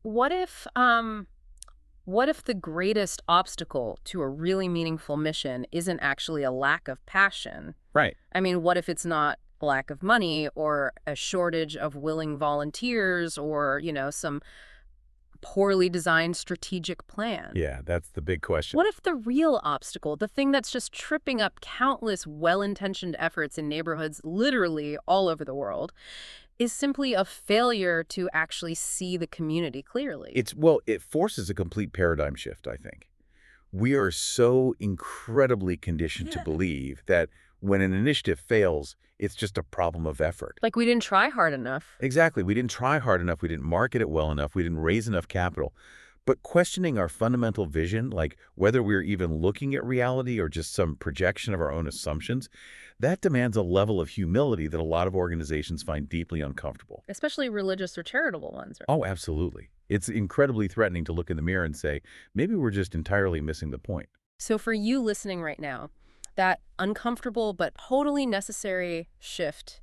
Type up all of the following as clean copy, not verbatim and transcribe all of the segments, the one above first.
what if the greatest obstacle to a really meaningful mission isn't actually a lack of passion? Right. I mean, what if it's not a lack of money or a shortage of willing volunteers or, some poorly designed strategic plan? Yeah, that's the big question. What if the real obstacle, the thing that's just tripping up countless well-intentioned efforts in neighborhoods literally all over the world, is simply a failure to actually see the community clearly? Well, it forces a complete paradigm shift, I think. We are so incredibly conditioned to Yeah. believe that when an initiative fails, it's just a problem of effort. Like we didn't try hard enough. Exactly. We didn't try hard enough. We didn't market it well enough. We didn't raise enough capital. But questioning our fundamental vision, like whether we're even looking at reality or just some projection of our own assumptions, that demands a level of humility that a lot of organizations find deeply uncomfortable. Especially religious or charitable ones. Oh, absolutely. It's incredibly threatening to look in the mirror and say, maybe we're just entirely missing the point. So for you listening right now, that uncomfortable but totally necessary shift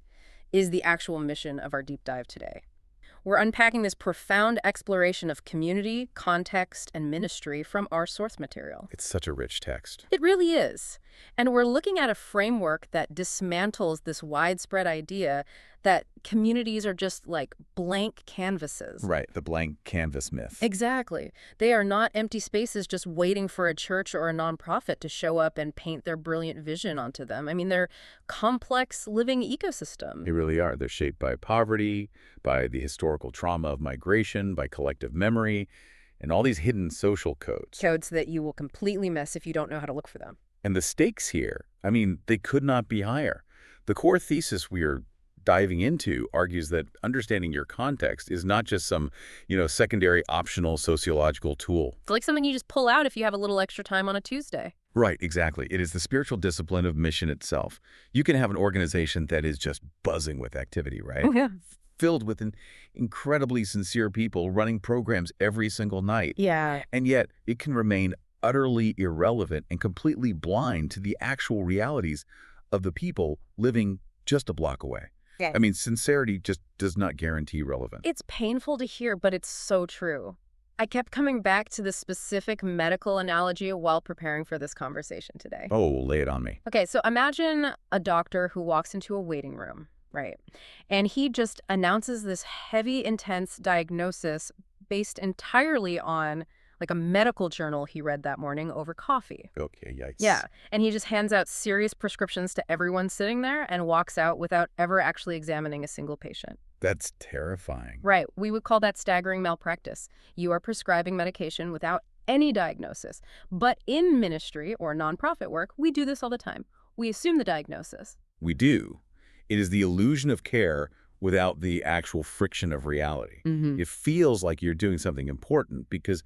is the actual mission of our deep dive today. We're unpacking this profound exploration of community, context, and ministry from our source material. It's such a rich text. It really is. And we're looking at a framework that dismantles this widespread idea that communities are just like blank canvases. Right, the blank canvas myth. Exactly. They are not empty spaces just waiting for a church or a nonprofit to show up and paint their brilliant vision onto them. I mean, they're complex living ecosystem. They really are. They're shaped by poverty, by the historical trauma of migration, by collective memory, and all these hidden social codes. Codes that you will completely miss if you don't know how to look for them. And the stakes here, I mean, they could not be higher. The core thesis we are diving into argues that understanding your context is not just some, secondary optional sociological tool. It's like something you just pull out if you have a little extra time on a Tuesday. Right, exactly. It is the spiritual discipline of mission itself. You can have an organization that is just buzzing with activity, right? Yeah. Filled with incredibly sincere people running programs every single night. Yeah. And yet it can remain utterly irrelevant and completely blind to the actual realities of the people living just a block away. Yeah. I mean, sincerity just does not guarantee relevance. It's painful to hear, but it's so true. I kept coming back to this specific medical analogy while preparing for this conversation today. Oh, lay it on me. Okay, so imagine a doctor who walks into a waiting room, right? And he just announces this heavy, intense diagnosis based entirely on like a medical journal he read that morning over coffee. Okay, yikes. Yeah, and he just hands out serious prescriptions to everyone sitting there and walks out without ever actually examining a single patient. That's terrifying. Right, we would call that staggering malpractice. You are prescribing medication without any diagnosis. But in ministry or nonprofit work, we do this all the time. We assume the diagnosis. We do. It is the illusion of care without the actual friction of reality. It feels like you're doing something important because,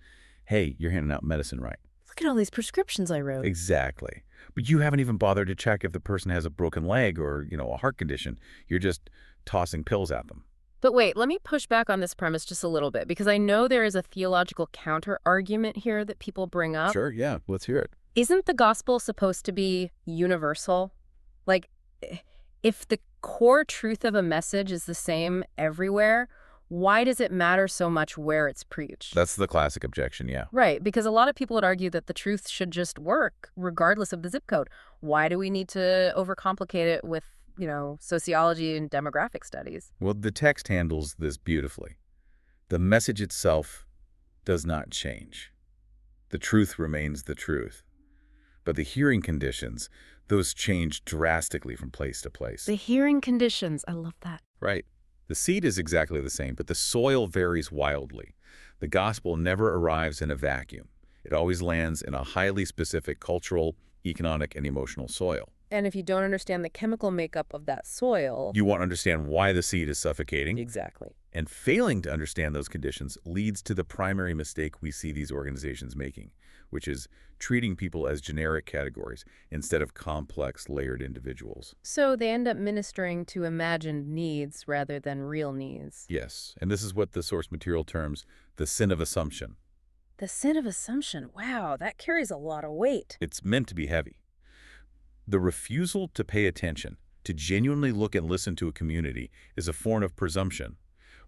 hey, you're handing out medicine, right? Look at all these prescriptions I wrote. Exactly. But you haven't even bothered to check if the person has a broken leg or, a heart condition. You're just tossing pills at them. But wait, let me push back on this premise just a little bit, because I know there is a theological counter-argument here that people bring up. Sure, yeah, let's hear it. Isn't the gospel supposed to be universal? Like, if the core truth of a message is the same everywhere, why does it matter so much where it's preached? That's the classic objection, yeah. Right, because a lot of people would argue that the truth should just work regardless of the zip code. Why do we need to overcomplicate it with, sociology and demographic studies? Well, the text handles this beautifully. The message itself does not change. The truth remains the truth. But the hearing conditions, those change drastically from place to place. The hearing conditions, I love that. Right. The seed is exactly the same, but the soil varies wildly. The gospel never arrives in a vacuum. It always lands in a highly specific cultural, economic, and emotional soil. And if you don't understand the chemical makeup of that soil... You won't understand why the seed is suffocating. Exactly. And failing to understand those conditions leads to the primary mistake we see these organizations making, which is treating people as generic categories instead of complex, layered individuals. So they end up ministering to imagined needs rather than real needs. Yes, and this is what the source material terms the sin of assumption. The sin of assumption. Wow, that carries a lot of weight. It's meant to be heavy. The refusal to pay attention, to genuinely look and listen to a community, is a form of presumption.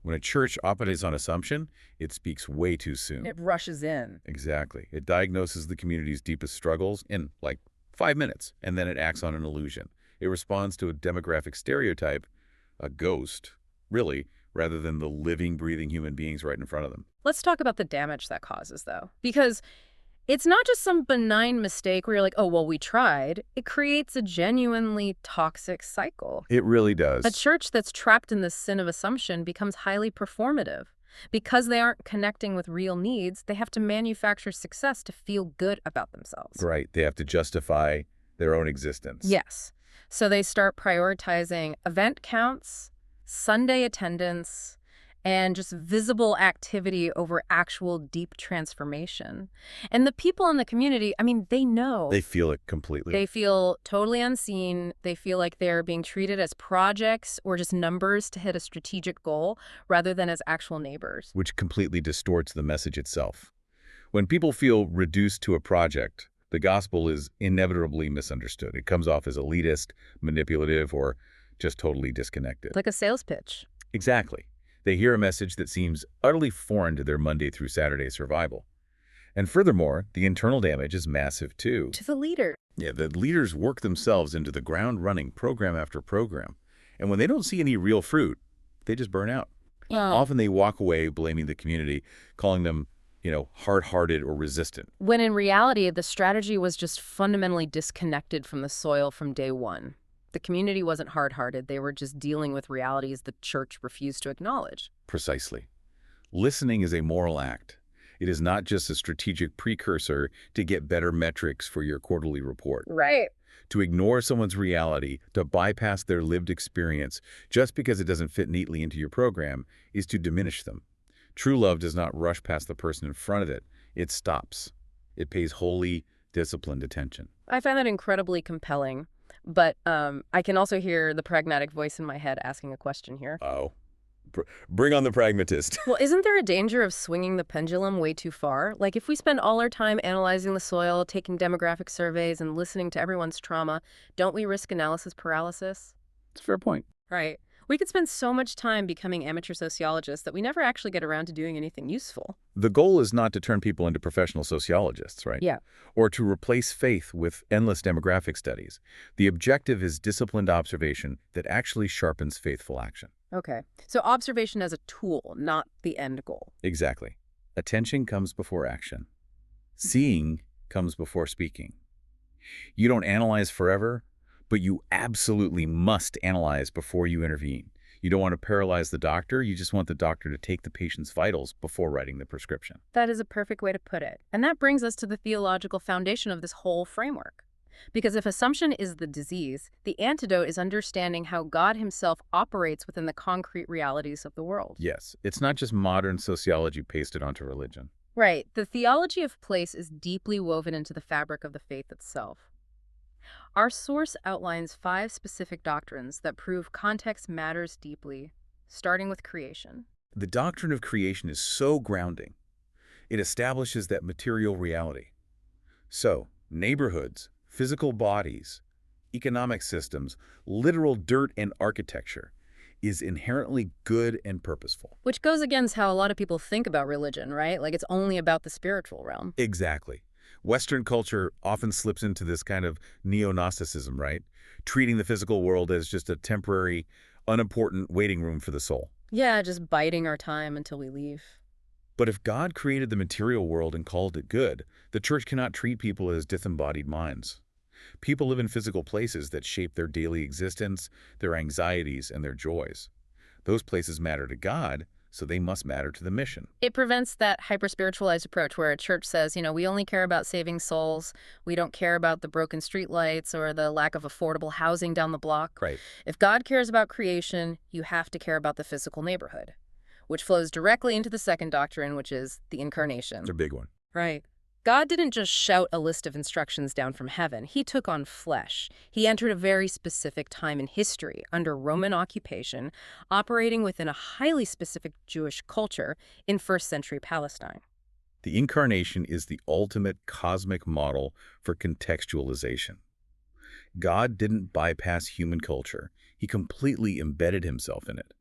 When a church operates on assumption, it speaks way too soon. It rushes in. Exactly. It diagnoses the community's deepest struggles in, like, 5 minutes, and then it acts on an illusion. It responds to a demographic stereotype, a ghost, really, rather than the living, breathing human beings right in front of them. Let's talk about the damage that causes, though. Because it's not just some benign mistake where you're like, oh, well, we tried. It creates a genuinely toxic cycle. It really A does. church that's trapped in this sin of assumption becomes highly performative. Because they aren't connecting with real needs, they have to manufacture success to feel good about themselves. Right. They have to justify their own existence. Yes. So they start prioritizing event counts, Sunday attendance, and just visible activity over actual deep transformation. And the people in the community, I mean, they know. They feel it completely. They feel totally unseen. They feel like they're being treated as projects or just numbers to hit a strategic goal rather than as actual neighbors. Which completely distorts the message itself. When people feel reduced to a project, the gospel is inevitably misunderstood. It comes off as elitist, manipulative, or just totally disconnected. Like a sales pitch. Exactly. They hear a message that seems utterly foreign to their Monday through Saturday survival. And furthermore, the internal damage is massive too. To the leader. Yeah, the leaders work themselves into the ground running program after program. And when they don't see any real fruit, they just burn out. Often they walk away blaming the community, calling them, hard-hearted or resistant. When in reality, the strategy was just fundamentally disconnected from the soil from day one. The community wasn't hard-hearted. They were just dealing with realities the church refused to acknowledge. Precisely. Listening is a moral act. It is not just a strategic precursor to get better metrics for your quarterly report. Right. To ignore someone's reality, to bypass their lived experience just because it doesn't fit neatly into your program, is to diminish them. True love does not rush past the person in front of it. It stops. It pays holy, disciplined attention. I find that incredibly compelling. But I can also hear the pragmatic voice in my head asking a question here. Oh. Bring on the pragmatist. Well, isn't there a danger of swinging the pendulum way too far? Like if we spend all our time analyzing the soil, taking demographic surveys, and listening to everyone's trauma, don't we risk analysis paralysis? It's a fair point. Right. We could spend so much time becoming amateur sociologists that we never actually get around to doing anything useful. The goal is not to turn people into professional sociologists, right? Yeah. Or to replace faith with endless demographic studies. The objective is disciplined observation that actually sharpens faithful action. Okay. So observation as a tool, not the end goal. Exactly. Attention comes before action. Seeing comes before speaking. You don't analyze forever, but you absolutely must analyze before you intervene. You don't want to paralyze the doctor. You just want the doctor to take the patient's vitals before writing the prescription. That is a perfect way to put it. And that brings us to the theological foundation of this whole framework. Because if assumption is the disease, the antidote is understanding how God himself operates within the concrete realities of the world. Yes, it's not just modern sociology pasted onto religion. Right. The theology of place is deeply woven into the fabric of the faith itself. Our source outlines 5 specific doctrines that prove context matters deeply, starting with creation. The doctrine of creation is so grounding. It establishes that material reality. So, neighborhoods, physical bodies, economic systems, literal dirt and architecture is inherently good and purposeful. Which goes against how a lot of people think about religion, right? Like it's only about the spiritual realm. Exactly. Western culture often slips into this kind of neo-Gnosticism, right? Treating the physical world as just a temporary, unimportant waiting room for the soul. Yeah, just biding our time until we leave. But if God created the material world and called it good, the church cannot treat people as disembodied minds. People live in physical places that shape their daily existence, their anxieties, and their joys. Those places matter to God, so they must matter to the mission. It prevents that hyper-spiritualized approach where a church says, we only care about saving souls. We don't care about the broken streetlights or the lack of affordable housing down the block. Right. If God cares about creation, you have to care about the physical neighborhood, which flows directly into the second doctrine, which is the Incarnation. It's a big one. Right. God didn't just shout a list of instructions down from heaven. He took on flesh. He entered a very specific time in history under Roman occupation, operating within a highly specific Jewish culture in first-century Palestine. The Incarnation is the ultimate cosmic model for contextualization. God didn't bypass human culture. He completely embedded himself in it.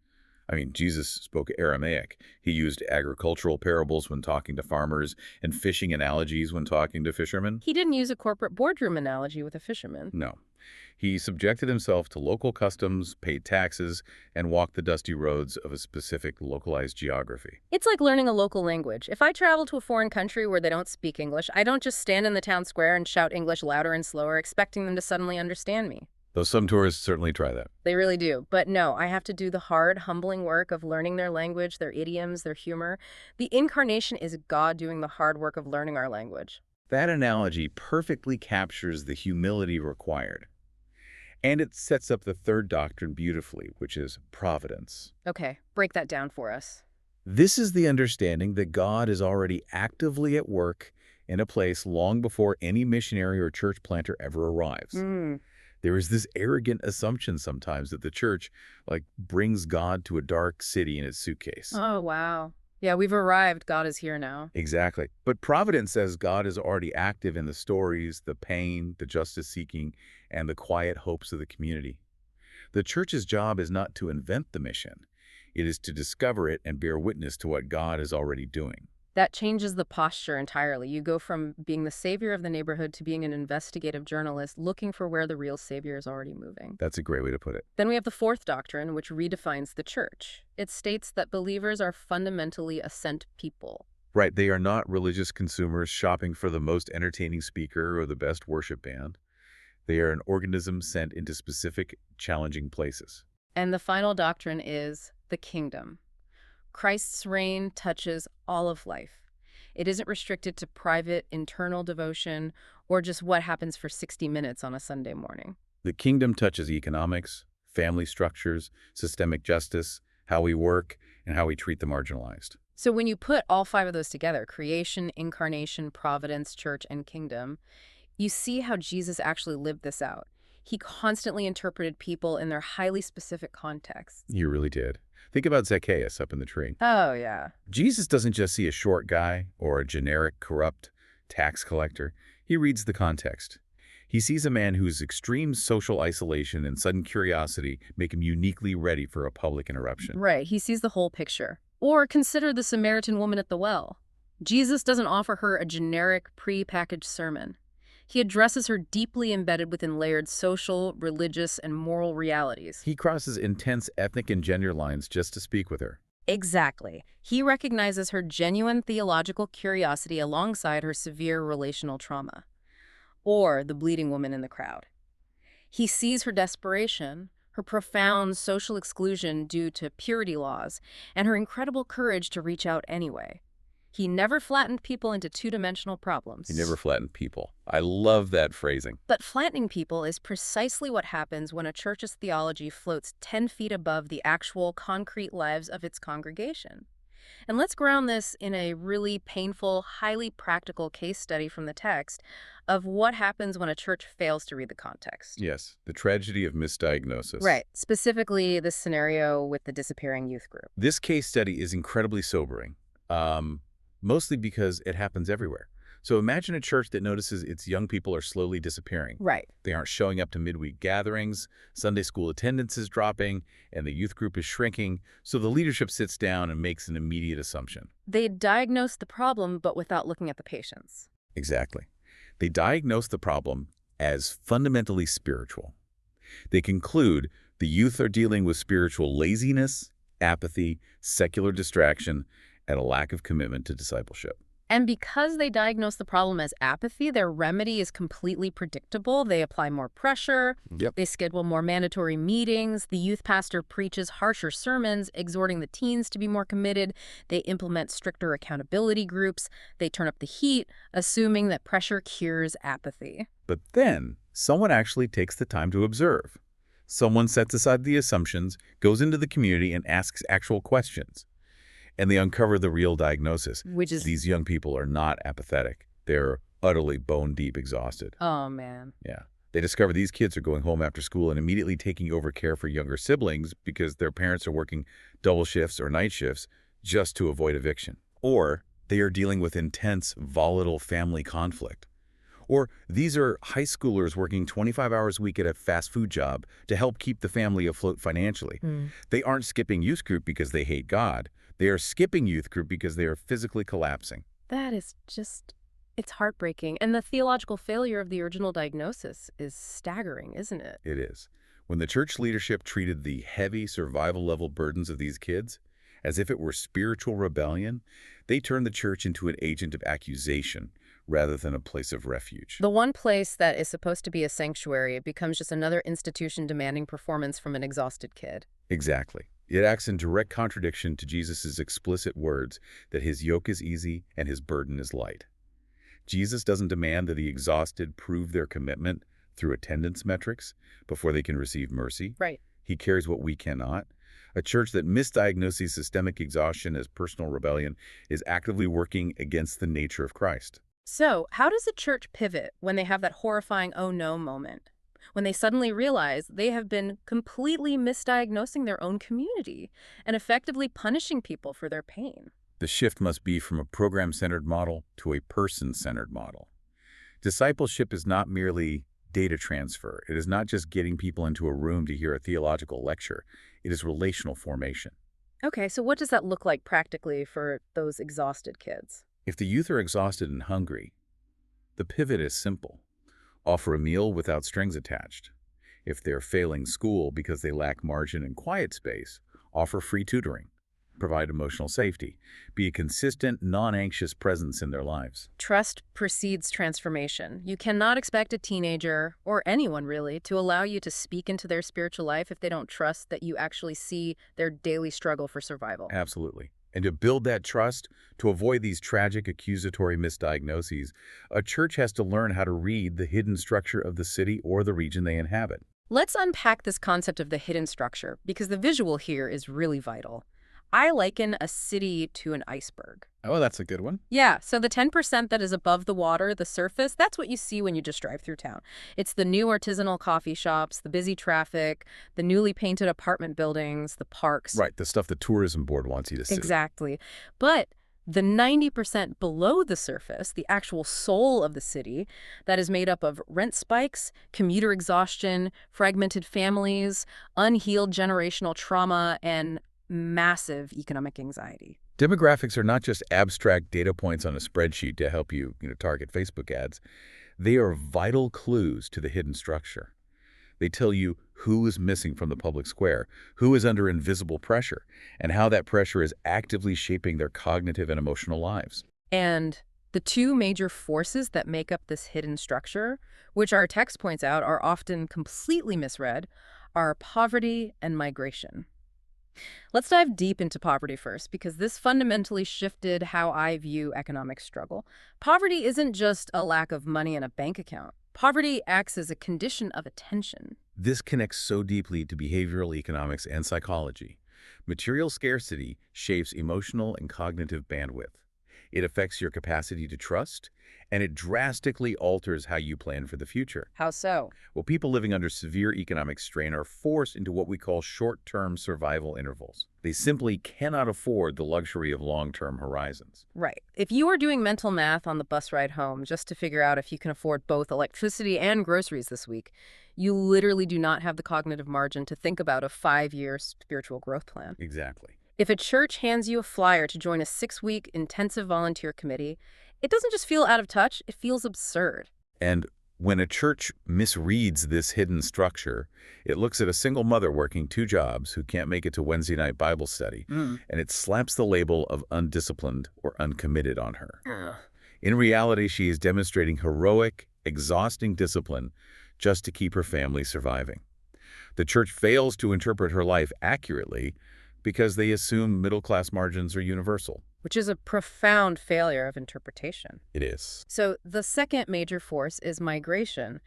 I mean, Jesus spoke Aramaic. He used agricultural parables when talking to farmers and fishing analogies when talking to fishermen. He didn't use a corporate boardroom analogy with a fisherman. No. He subjected himself to local customs, paid taxes, and walked the dusty roads of a specific localized geography. It's like learning a local language. If I travel to a foreign country where they don't speak English, I don't just stand in the town square and shout English louder and slower, expecting them to suddenly understand me. Though some tourists certainly try that. They really do. But no, I have to do the hard, humbling work of learning their language, their idioms, their humor. The incarnation is God doing the hard work of learning our language. That analogy perfectly captures the humility required. And it sets up the third doctrine beautifully, which is providence. Okay, break that down for us. This is the understanding that God is already actively at work in a place long before any missionary or church planter ever arrives. There is this arrogant assumption sometimes that the church, brings God to a dark city in its suitcase. Oh, wow. Yeah, we've arrived. God is here now. Exactly. But providence says God is already active in the stories, the pain, the justice-seeking, and the quiet hopes of the community. The church's job is not to invent the mission. It is to discover it and bear witness to what God is already doing. That changes the posture entirely. You go from being the savior of the neighborhood to being an investigative journalist looking for where the real savior is already moving. That's a great way to put it. Then we have the fourth doctrine, which redefines the church. It states that believers are fundamentally a sent people. Right, they are not religious consumers shopping for the most entertaining speaker or the best worship band. They are an organism sent into specific, challenging places. And the final doctrine is the kingdom. Christ's reign touches all of life. It isn't restricted to private, internal devotion or just what happens for 60 minutes on a Sunday morning. The kingdom touches economics, family structures, systemic justice, how we work, and how we treat the marginalized. So when you put all five of those together, creation, incarnation, providence, church, and kingdom, you see how Jesus actually lived this out. He constantly interpreted people in their highly specific contexts. He really did. Think about Zacchaeus up in the tree. Oh, yeah. Jesus doesn't just see a short guy or a generic, corrupt tax collector. He reads the context. He sees a man whose extreme social isolation and sudden curiosity make him uniquely ready for a public interruption. Right. He sees the whole picture. Or consider the Samaritan woman at the well. Jesus doesn't offer her a generic, pre-packaged sermon. He addresses her deeply embedded within layered social, religious, and moral realities. He crosses intense ethnic and gender lines just to speak with her. Exactly. He recognizes her genuine theological curiosity alongside her severe relational trauma. Or the bleeding woman in the crowd. He sees her desperation, her profound social exclusion due to purity laws, and her incredible courage to reach out anyway. He never flattened people into two-dimensional problems. He never flattened people. I love that phrasing. But flattening people is precisely what happens when a church's theology floats 10 feet above the actual concrete lives of its congregation. And let's ground this in a really painful, highly practical case study from the text of what happens when a church fails to read the context. Yes, the tragedy of misdiagnosis. Right. Specifically, this scenario with the disappearing youth group. This case study is incredibly sobering, mostly because it happens everywhere. So imagine a church that notices its young people are slowly disappearing. Right. They aren't showing up to midweek gatherings, Sunday school attendance is dropping, and the youth group is shrinking, so the leadership sits down and makes an immediate assumption. They diagnose the problem, but without looking at the patients. Exactly. They diagnose the problem as fundamentally spiritual. They conclude the youth are dealing with spiritual laziness, apathy, secular distraction, and a lack of commitment to discipleship. And because they diagnose the problem as apathy, their remedy is completely predictable. They apply more pressure. Yep. They schedule more mandatory meetings. The youth pastor preaches harsher sermons, exhorting the teens to be more committed. They implement stricter accountability groups. They turn up the heat, assuming that pressure cures apathy. But then, someone actually takes the time to observe. Someone sets aside the assumptions, goes into the community, and asks actual questions. And they uncover the real diagnosis. Which is... These young people are not apathetic. They're utterly bone-deep exhausted. Oh, man. Yeah. They discover these kids are going home after school and immediately taking over care for younger siblings because their parents are working double shifts or night shifts just to avoid eviction. Or they are dealing with intense, volatile family conflict. Or these are high schoolers working 25 hours a week at a fast food job to help keep the family afloat financially. Mm. They aren't skipping youth group because they hate God. They are skipping youth group because they are physically collapsing. That is just, it's heartbreaking. And the theological failure of the original diagnosis is staggering, isn't it? It is. When the church leadership treated the heavy survival-level burdens of these kids as if it were spiritual rebellion, they turned the church into an agent of accusation rather than a place of refuge. The one place that is supposed to be a sanctuary becomes just another institution demanding performance from an exhausted kid. Exactly. It acts in direct contradiction to Jesus' explicit words that his yoke is easy and his burden is light. Jesus doesn't demand that the exhausted prove their commitment through attendance metrics before they can receive mercy. Right. He cares what we cannot. A church that misdiagnoses systemic exhaustion as personal rebellion is actively working against the nature of Christ. So, how does a church pivot when they have that horrifying oh no moment? When they suddenly realize they have been completely misdiagnosing their own community and effectively punishing people for their pain? The shift must be from a program-centered model to a person-centered model. Discipleship is not merely data transfer. It is not just getting people into a room to hear a theological lecture. It is relational formation. Okay, so what does that look like practically for those exhausted kids? If the youth are exhausted and hungry, the pivot is simple. Offer a meal without strings attached. If they're failing school because they lack margin and quiet space, offer free tutoring. Provide emotional safety. Be a consistent, non-anxious presence in their lives. Trust precedes transformation. You cannot expect a teenager, or anyone really, to allow you to speak into their spiritual life if they don't trust that you actually see their daily struggle for survival. Absolutely. And to build that trust, to avoid these tragic accusatory misdiagnoses, a church has to learn how to read the hidden structure of the city or the region they inhabit. Let's unpack this concept of the hidden structure, because the visual here is really vital. I liken a city to an iceberg. Oh, that's a good one. Yeah, so the 10% that is above the water, the surface, that's what you see when you just drive through town. It's the new artisanal coffee shops, the busy traffic, the newly painted apartment buildings, the parks. Right, the stuff the tourism board wants you to see. Exactly. But the 90% below the surface, the actual soul of the city, that is made up of rent spikes, commuter exhaustion, fragmented families, unhealed generational trauma, and massive economic anxiety. Demographics are not just abstract data points on a spreadsheet to help you, target Facebook ads. They are vital clues to the hidden structure. They tell you who is missing from the public square, who is under invisible pressure, and how that pressure is actively shaping their cognitive and emotional lives. And the two major forces that make up this hidden structure, which our text points out are often completely misread, are poverty and migration. Let's dive deep into poverty first, because this fundamentally shifted how I view economic struggle. Poverty isn't just a lack of money in a bank account. Poverty acts as a condition of attention. This connects so deeply to behavioral economics and psychology. Material scarcity shapes emotional and cognitive bandwidth. It affects your capacity to trust, and it drastically alters how you plan for the future. How so? Well, people living under severe economic strain are forced into what we call short-term survival intervals. They simply cannot afford the luxury of long-term horizons. Right. If you are doing mental math on the bus ride home just to figure out if you can afford both electricity and groceries this week, you literally do not have the cognitive margin to think about a 5-year spiritual growth plan. Exactly. If a church hands you a flyer to join a 6-week intensive volunteer committee, it doesn't just feel out of touch, it feels absurd. And when a church misreads this hidden structure, it looks at a single mother working 2 jobs who can't make it to Wednesday night Bible study, and it slaps the label of undisciplined or uncommitted on her. In reality, she is demonstrating heroic, exhausting discipline just to keep her family surviving. The church fails to interpret her life accurately because they assume middle-class margins are universal. Which is a profound failure of interpretation. It is. So the second major force is migration,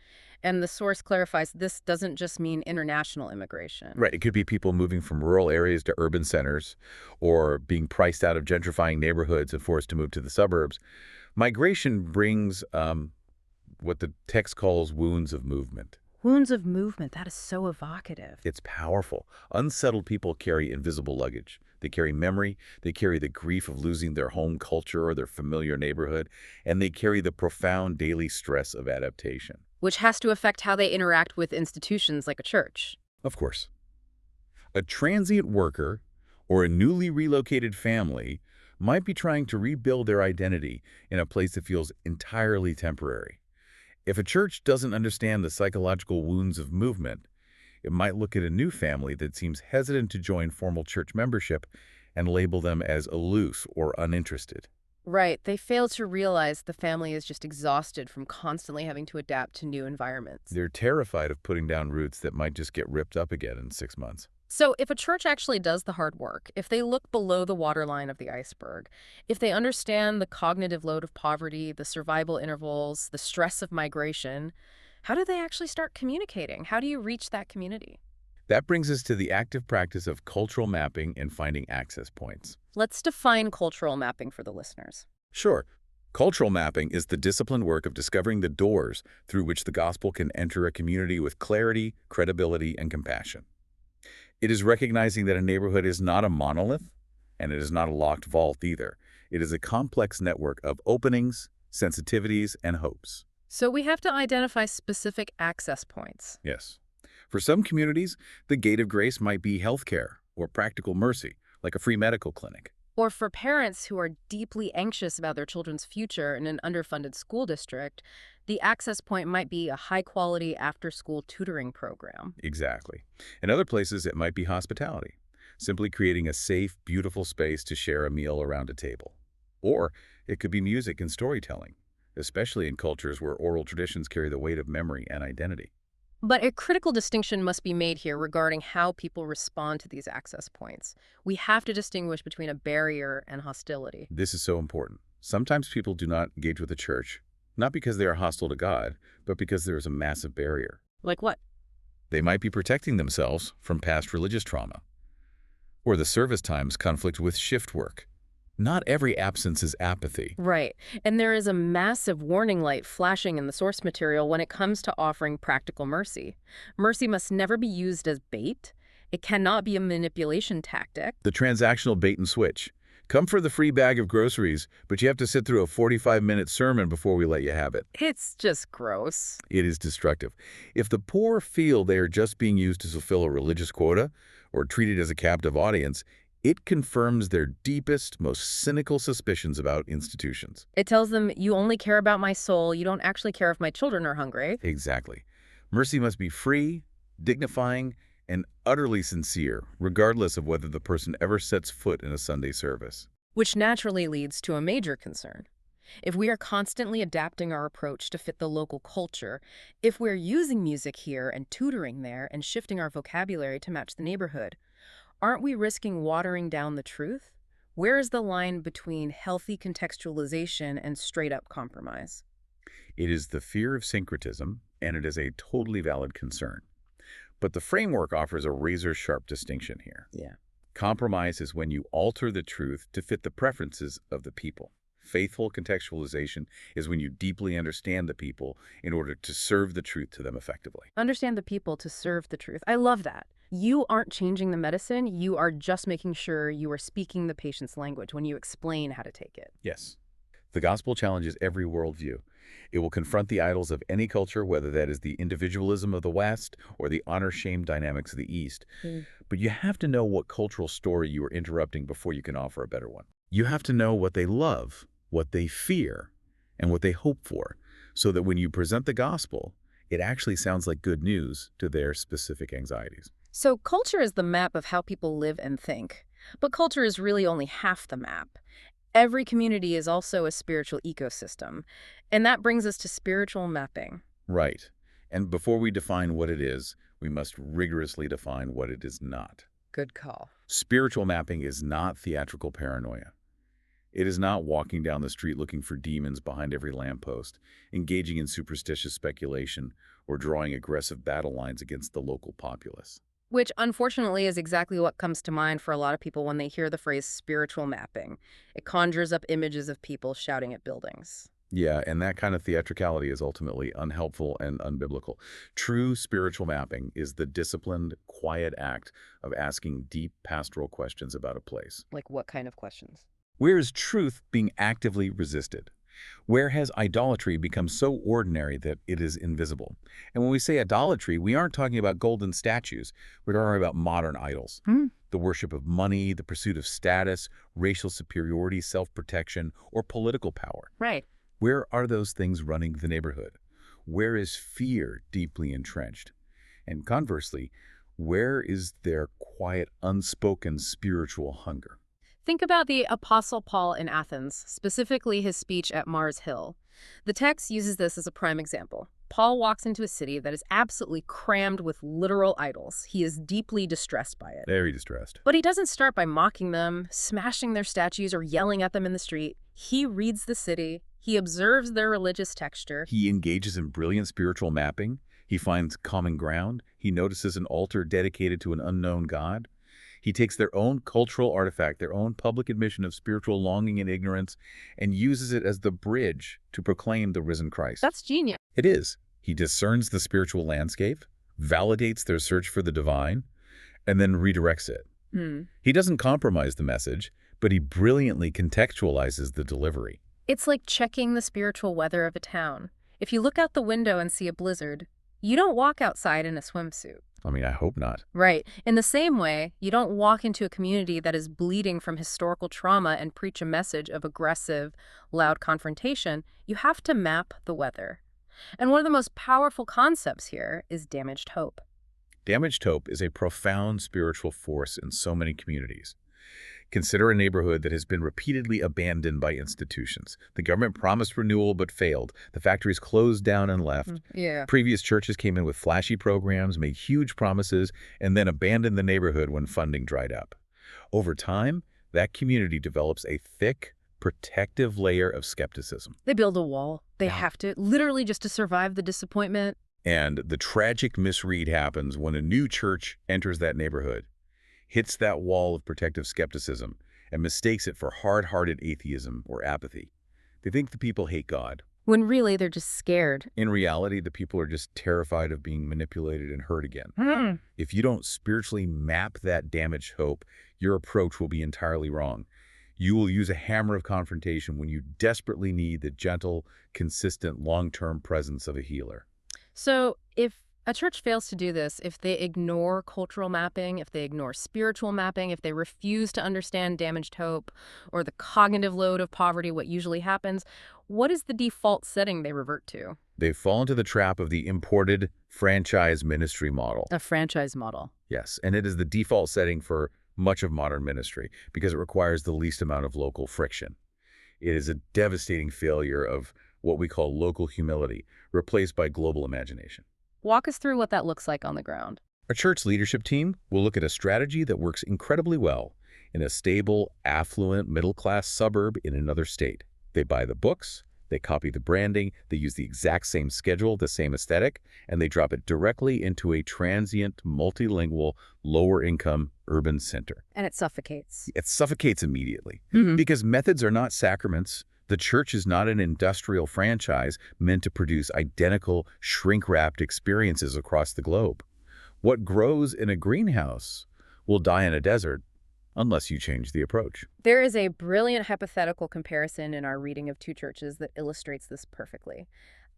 and the source clarifies this doesn't just mean international immigration. Right. It could be people moving from rural areas to urban centers, or being priced out of gentrifying neighborhoods and forced to move to the suburbs. Migration brings what the text calls wounds of movement. Wounds of movement, that is so evocative. It's powerful. Unsettled people carry invisible luggage. They carry memory, they carry the grief of losing their home culture or their familiar neighborhood, and they carry the profound daily stress of adaptation. Which has to affect how they interact with institutions like a church. Of course, a transient worker or a newly relocated family might be trying to rebuild their identity in a place that feels entirely temporary. If a church doesn't understand the psychological wounds of movement, it might look at a new family that seems hesitant to join formal church membership and label them as aloof or uninterested. Right, they fail to realize the family is just exhausted from constantly having to adapt to new environments. They're terrified of putting down roots that might just get ripped up again in 6 months. So if a church actually does the hard work, if they look below the waterline of the iceberg, if they understand the cognitive load of poverty, the survival intervals, the stress of migration, how do they actually start communicating? How do you reach that community? That brings us to the active practice of cultural mapping and finding access points. Let's define cultural mapping for the listeners. Sure, cultural mapping is the disciplined work of discovering the doors through which the gospel can enter a community with clarity, credibility, and compassion. It is recognizing that a neighborhood is not a monolith, and it is not a locked vault either. It is a complex network of openings, sensitivities, and hopes. So we have to identify specific access points. Yes. For some communities, the gate of grace might be healthcare or practical mercy, like a free medical clinic. Or for parents who are deeply anxious about their children's future in an underfunded school district, the access point might be a high-quality after-school tutoring program. Exactly. In other places, it might be hospitality, simply creating a safe, beautiful space to share a meal around a table. Or it could be music and storytelling, especially in cultures where oral traditions carry the weight of memory and identity. But a critical distinction must be made here regarding how people respond to these access points. We have to distinguish between a barrier and hostility. This is so important. Sometimes people do not engage with the church, not because they are hostile to God, but because there is a massive barrier. Like what? They might be protecting themselves from past religious trauma, or the service times conflict with shift work. Not every absence is apathy. Right. And there is a massive warning light flashing in the source material when it comes to offering practical mercy. Mercy must never be used as bait. It cannot be a manipulation tactic. The transactional bait and switch. Come for the free bag of groceries, but you have to sit through a 45-minute sermon before we let you have it. It's just gross. It is destructive. If the poor feel they are just being used to fulfill a religious quota or treated as a captive audience, it confirms their deepest, most cynical suspicions about institutions. It tells them, you only care about my soul. You don't actually care if my children are hungry. Exactly. Mercy must be free, dignifying, and utterly sincere, regardless of whether the person ever sets foot in a Sunday service. Which naturally leads to a major concern. If we are constantly adapting our approach to fit the local culture, if we're using music here and tutoring there and shifting our vocabulary to match the neighborhood, aren't we risking watering down the truth? Where is the line between healthy contextualization and straight-up compromise? It is the fear of syncretism, and it is a totally valid concern. But the framework offers a razor-sharp distinction here. Yeah. Compromise is when you alter the truth to fit the preferences of the people. Faithful contextualization is when you deeply understand the people in order to serve the truth to them effectively. Understand the people to serve the truth. I love that. You aren't changing the medicine. You are just making sure you are speaking the patient's language when you explain how to take it. Yes. The gospel challenges every worldview. It will confront the idols of any culture, whether that is the individualism of the West or the honor-shame dynamics of the East. But you have to know what cultural story you are interrupting before you can offer a better one. You have to know what they love, what they fear, and what they hope for, so that when you present the gospel, it actually sounds like good news to their specific anxieties. So culture is the map of how people live and think. But culture is really only half the map. Every community is also a spiritual ecosystem. And that brings us to spiritual mapping. Right. And before we define what it is, we must rigorously define what it is not. Good call. Spiritual mapping is not theatrical paranoia. It is not walking down the street looking for demons behind every lamppost, engaging in superstitious speculation, or drawing aggressive battle lines against the local populace. Which, unfortunately, is exactly what comes to mind for a lot of people when they hear the phrase spiritual mapping. It conjures up images of people shouting at buildings. Yeah, and that kind of theatricality is ultimately unhelpful and unbiblical. True spiritual mapping is the disciplined, quiet act of asking deep pastoral questions about a place. Like what kind of questions? Where is truth being actively resisted? Where has idolatry become so ordinary that it is invisible? And when we say idolatry, we aren't talking about golden statues. We're talking about modern idols. Hmm. The worship of money, the pursuit of status, racial superiority, self-protection, or political power. Right. Where are those things running the neighborhood? Where is fear deeply entrenched? And conversely, where is their quiet, unspoken spiritual hunger? Think about the Apostle Paul in Athens, specifically his speech at Mars Hill. The text uses this as a prime example. Paul walks into a city that is absolutely crammed with literal idols. He is deeply distressed by it. Very distressed. But he doesn't start by mocking them, smashing their statues, or yelling at them in the street. He reads the city. He observes their religious texture. He engages in brilliant spiritual mapping. He finds common ground. He notices an altar dedicated to an unknown God. He takes their own cultural artifact, their own public admission of spiritual longing and ignorance, and uses it as the bridge to proclaim the risen Christ. That's genius. It is. He discerns the spiritual landscape, validates their search for the divine, and then redirects it. He doesn't compromise the message, but he brilliantly contextualizes the delivery. It's like checking the spiritual weather of a town. If you look out the window and see a blizzard, you don't walk outside in a swimsuit. I mean, I hope not. Right. In the same way, you don't walk into a community that is bleeding from historical trauma and preach a message of aggressive, loud confrontation. You have to map the weather. And one of the most powerful concepts here is damaged hope. Damaged hope is a profound spiritual force in so many communities. Consider a neighborhood that has been repeatedly abandoned by institutions. The government promised renewal but failed. The factories closed down and left. Yeah. Previous churches came in with flashy programs, made huge promises, and then abandoned the neighborhood when funding dried up. Over time, that community develops a thick, protective layer of skepticism. They build a wall. They Yeah. have to, literally just to survive the disappointment. And the tragic misread happens when a new church enters that neighborhood, hits that wall of protective skepticism, and mistakes it for hard-hearted atheism or apathy. They think the people hate God. When really they're just scared. In reality, the people are just terrified of being manipulated and hurt again. If you don't spiritually map that damaged hope, your approach will be entirely wrong. You will use a hammer of confrontation when you desperately need the gentle, consistent, long-term presence of a healer. So if a church fails to do this, if they ignore cultural mapping, if they ignore spiritual mapping, if they refuse to understand damaged hope or the cognitive load of poverty, what usually happens, what is the default setting they revert to? They fall into the trap of the imported franchise ministry model. A franchise model. Yes, and it is the default setting for much of modern ministry because it requires the least amount of local friction. It is a devastating failure of what we call local humility, replaced by global imagination. Walk us through what that looks like on the ground. A church leadership team will look at a strategy that works incredibly well in a stable, affluent, middle-class suburb in another state. They buy the books, they copy the branding, they use the exact same schedule, the same aesthetic, and they drop it directly into a transient, multilingual, lower-income urban center. And it suffocates. It suffocates immediately because methods are not sacraments. The church is not an industrial franchise meant to produce identical, shrink-wrapped experiences across the globe. What grows in a greenhouse will die in a desert unless you change the approach. There is a brilliant hypothetical comparison in our reading of two churches that illustrates this perfectly.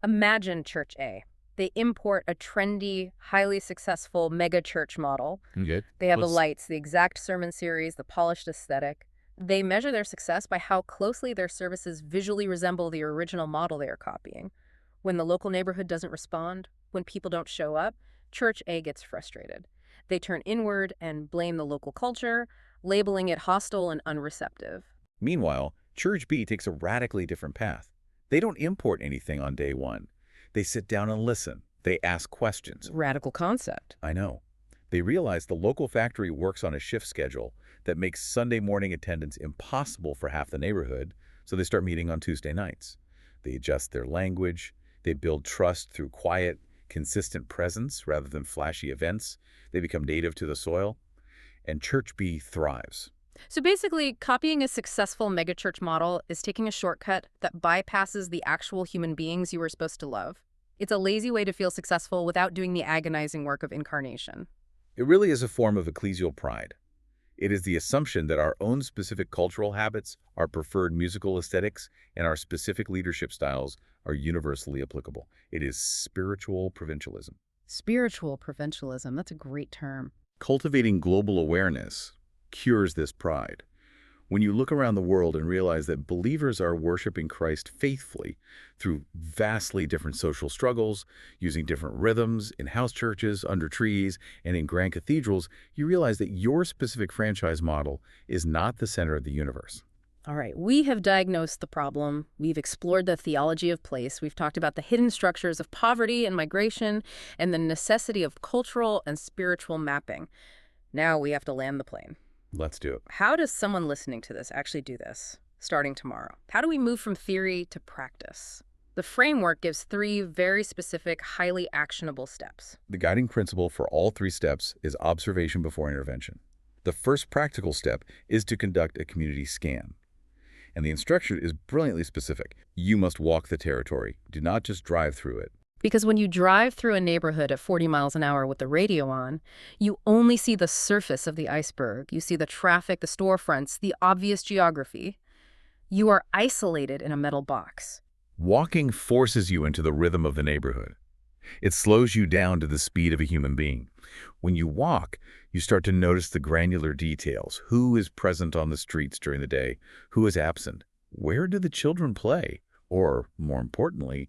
Imagine Church A. They import a trendy, highly successful mega church model. Okay. They have the lights, the exact sermon series, the polished aesthetic. They measure their success by how closely their services visually resemble the original model they are copying. When the local neighborhood doesn't respond, when people don't show up, Church A gets frustrated. They turn inward and blame the local culture, labeling it hostile and unreceptive. Meanwhile, Church B takes a radically different path. They don't import anything on day one. They sit down and listen. They ask questions. Radical concept. I know. They realize the local factory works on a shift schedule that makes Sunday morning attendance impossible for half the neighborhood, so they start meeting on Tuesday nights. They adjust their language. They build trust through quiet, consistent presence rather than flashy events. They become native to the soil. And Church B thrives. So basically, copying a successful megachurch model is taking a shortcut that bypasses the actual human beings you were supposed to love. It's a lazy way to feel successful without doing the agonizing work of incarnation. It really is a form of ecclesial pride. It is the assumption that our own specific cultural habits, our preferred musical aesthetics, and our specific leadership styles are universally applicable. It is spiritual provincialism. Spiritual provincialism, that's a great term. Cultivating global awareness cures this pride. When you look around the world and realize that believers are worshiping Christ faithfully through vastly different social struggles, using different rhythms in house churches, under trees, and in grand cathedrals, you realize that your specific franchise model is not the center of the universe. All right, we have diagnosed the problem. We've explored the theology of place. We've talked about the hidden structures of poverty and migration and the necessity of cultural and spiritual mapping. Now we have to land the plane. Let's do it. How does someone listening to this actually do this, starting tomorrow? How do we move from theory to practice? The framework gives 3 very specific, highly actionable steps. The guiding principle for all 3 steps is observation before intervention. The first practical step is to conduct a community scan. And the instruction is brilliantly specific. You must walk the territory. Do not just drive through it. Because when you drive through a neighborhood at 40 miles an hour with the radio on, you only see the surface of the iceberg. You see the traffic, the storefronts, the obvious geography. You are isolated in a metal box. Walking forces you into the rhythm of the neighborhood. It slows you down to the speed of a human being. When you walk, you start to notice the granular details. Who is present on the streets during the day? Who is absent? Where do the children play? Or, more importantly,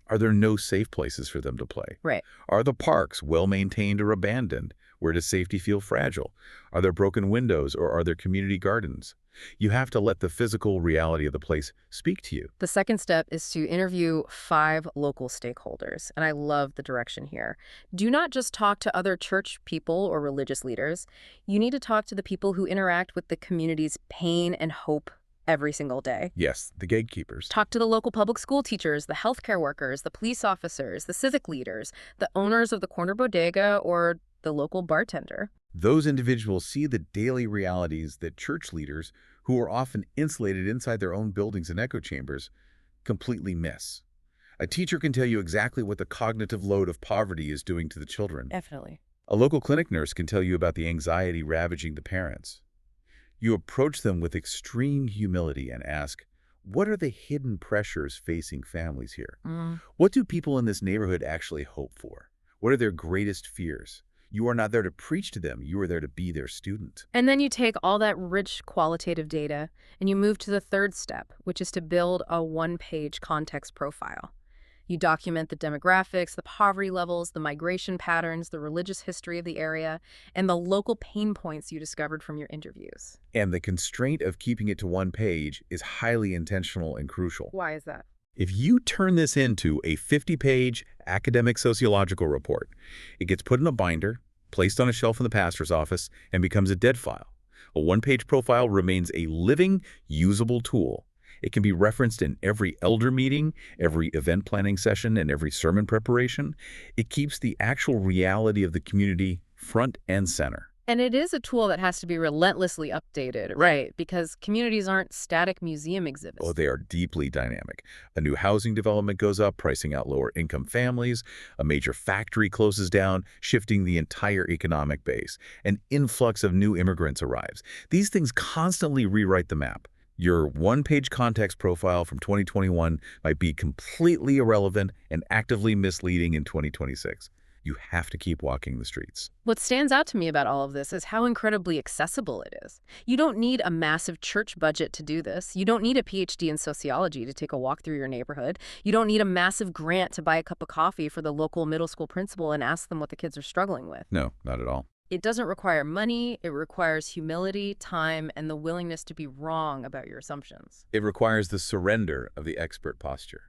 are there no safe places for them to play? Right. Are the parks well-maintained or abandoned? Where does safety feel fragile? Are there broken windows or are there community gardens? You have to let the physical reality of the place speak to you. The second step is to interview 5 local stakeholders, and I love the direction here. Do not just talk to other church people or religious leaders. You need to talk to the people who interact with the community's pain and hope every single day. Yes, the gatekeepers. Talk to the local public school teachers, the healthcare workers, the police officers, the civic leaders, the owners of the corner bodega, or the local bartender. Those individuals see the daily realities that church leaders, who are often insulated inside their own buildings and echo chambers, completely miss. A teacher can tell you exactly what the cognitive load of poverty is doing to the children. Definitely. A local clinic nurse can tell you about the anxiety ravaging the parents. You approach them with extreme humility and ask, what are the hidden pressures facing families here? What do people in this neighborhood actually hope for? What are their greatest fears? You are not there to preach to them. You are there to be their student. And then you take all that rich qualitative data and you move to the third step, which is to build a 1-page context profile. You document the demographics, the poverty levels, the migration patterns, the religious history of the area, and the local pain points you discovered from your interviews. And the constraint of keeping it to 1 page is highly intentional and crucial. Why is that? If you turn this into a 50-page academic sociological report, it gets put in a binder, placed on a shelf in the pastor's office, and becomes a dead file. A 1-page profile remains a living, usable tool. It can be referenced in every elder meeting, every event planning session, and every sermon preparation. It keeps the actual reality of the community front and center. And it is a tool that has to be relentlessly updated, right? Because communities aren't static museum exhibits. Oh, they are deeply dynamic. A new housing development goes up, pricing out lower-income families. A major factory closes down, shifting the entire economic base. An influx of new immigrants arrives. These things constantly rewrite the map. Your 1-page context profile from 2021 might be completely irrelevant and actively misleading in 2026. You have to keep walking the streets. What stands out to me about all of this is how incredibly accessible it is. You don't need a massive church budget to do this. You don't need a PhD in sociology to take a walk through your neighborhood. You don't need a massive grant to buy a cup of coffee for the local middle school principal and ask them what the kids are struggling with. No, not at all. It doesn't require money. It requires humility, time, and the willingness to be wrong about your assumptions. It requires the surrender of the expert posture.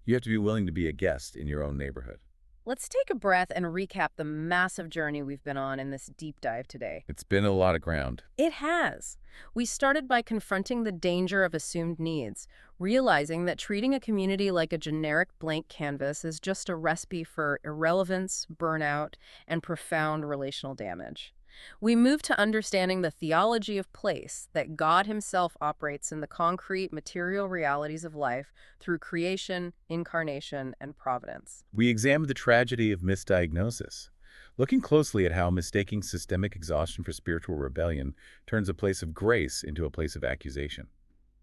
You have to be willing to be a guest in your own neighborhood. Let's take a breath and recap the massive journey we've been on in this deep dive today. It's been a lot of ground. It has. We started by confronting the danger of assumed needs, realizing that treating a community like a generic blank canvas is just a recipe for irrelevance, burnout, and profound relational damage. We move to understanding the theology of place, that God himself operates in the concrete, material realities of life through creation, incarnation, and providence. We examined the tragedy of misdiagnosis, looking closely at how mistaking systemic exhaustion for spiritual rebellion turns a place of grace into a place of accusation.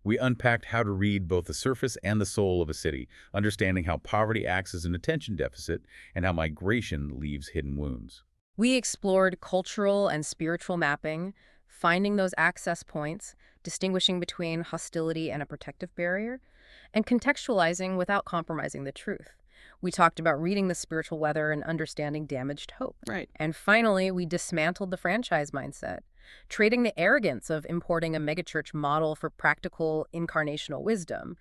We unpacked how to read both the surface and the soul of a city, understanding how poverty acts as an attention deficit and how migration leaves hidden wounds. We explored cultural and spiritual mapping, finding those access points, distinguishing between hostility and a protective barrier, and contextualizing without compromising the truth. We talked about reading the spiritual weather and understanding damaged hope. Right. And finally, we dismantled the franchise mindset, trading the arrogance of importing a megachurch model for practical incarnational wisdom,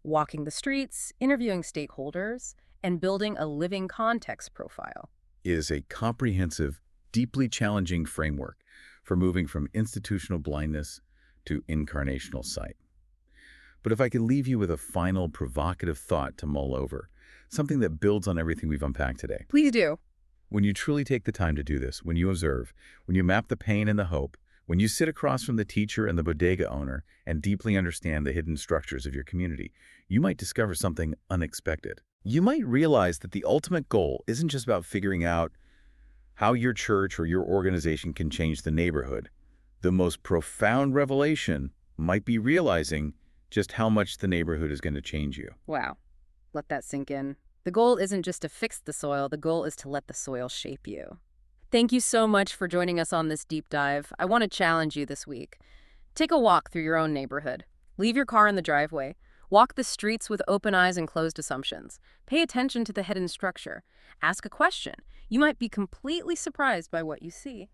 walking the streets, interviewing stakeholders, and building a living context profile. Is a comprehensive, deeply challenging framework for moving from institutional blindness to incarnational sight. But if I could leave you with a final provocative thought to mull over, something that builds on everything we've unpacked today. Please do. When you truly take the time to do this, when you observe, when you map the pain and the hope, when you sit across from the teacher and the bodega owner and deeply understand the hidden structures of your community, you might discover something unexpected. You might realize that the ultimate goal isn't just about figuring out how your church or your organization can change the neighborhood. The most profound revelation might be realizing just how much the neighborhood is going to change you. Wow. Let that sink in. The goal isn't just to fix the soil, the goal is to let the soil shape you. Thank you so much for joining us on this deep dive. I want to challenge you this week. Take a walk through your own neighborhood. Leave your car in the driveway. Walk the streets with open eyes and closed assumptions. Pay attention to the hidden structure. Ask a question. You might be completely surprised by what you see.